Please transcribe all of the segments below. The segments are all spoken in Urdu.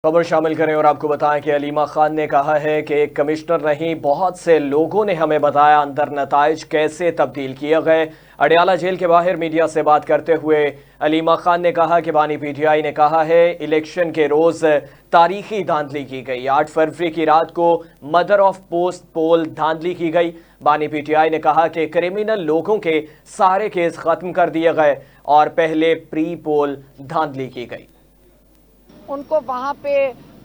خبر شامل کریں اور آپ کو بتائیں کہ علیمہ خان نے کہا ہے کہ ایک کمشنر نہیں، بہت سے لوگوں نے ہمیں بتایا اندر نتائج کیسے تبدیل کیے گئے۔ اڈیالہ جیل کے باہر میڈیا سے بات کرتے ہوئے علیمہ خان نے کہا کہ بانی پی ٹی آئی نے کہا ہے الیکشن کے روز تاریخی دھاندلی کی گئی، 8 فروری کی رات کو مدر آف پوسٹ پول دھاندلی کی گئی۔ بانی پی ٹی آئی نے کہا کہ کرمنل لوگوں کے سارے کیس ختم کر دیے گئے اور پہلے پری پول دھاندلی کی گئی۔ ان کو وہاں پہ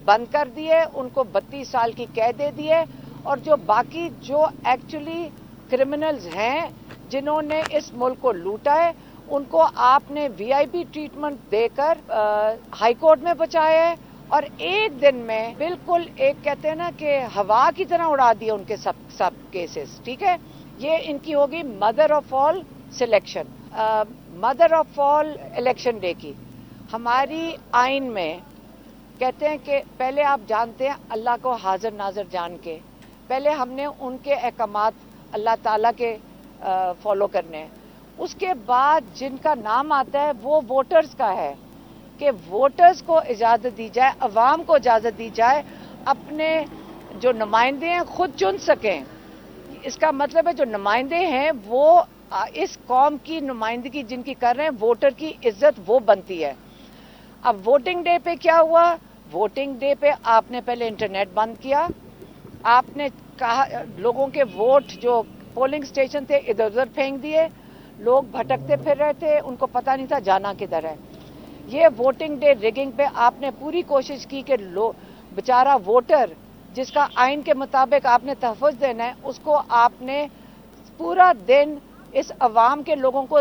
بند کر دیے، ان کو 32 سال کی قید دے دیے، اور جو باقی جو ایکچولی کرمنلز ہیں جنہوں نے اس ملک کو لوٹا ہے ان کو آپ نے وی آئی پی ٹریٹمنٹ دے کر ہائی کورٹ میں بچایا ہے، اور ایک دن میں بالکل ایک کہتے ہیں نا کہ ہوا کی طرح اڑا دیے ان کے سب کیسز۔ ٹھیک ہے، یہ ان کی ہوگی mother of all selection, mother of all election day کی۔ ہماری آئین میں کہتے ہیں کہ پہلے آپ جانتے ہیں اللہ کو حاضر ناظر جان کے، پہلے ہم نے ان کے احکامات اللہ تعالیٰ کے فالو کرنے ہیں، اس کے بعد جن کا نام آتا ہے وہ ووٹرز کا ہے کہ ووٹرز کو اجازت دی جائے، عوام کو اجازت دی جائے اپنے جو نمائندے ہیں خود چن سکیں۔ اس کا مطلب ہے جو نمائندے ہیں وہ اس قوم کی نمائندگی جن کی کر رہے ہیں، ووٹر کی عزت وہ بنتی ہے۔ اب ووٹنگ ڈے پہ کیا ہوا؟ ووٹنگ ڈے پہ آپ نے پہلے انٹرنیٹ بند کیا، آپ نے کہا لوگوں کے ووٹ جو پولنگ سٹیشن تھے ادھر ادھر پھینک دیے، لوگ بھٹکتے پھر رہے تھے، ان کو پتہ نہیں تھا جانا کدھر ہے۔ یہ ووٹنگ ڈے ریگنگ پہ آپ نے پوری کوشش کی کہ بیچارہ ووٹر جس کا آئین کے مطابق آپ نے تحفظ دینا ہے اس کو آپ نے پورا دن اس عوام کے لوگوں کو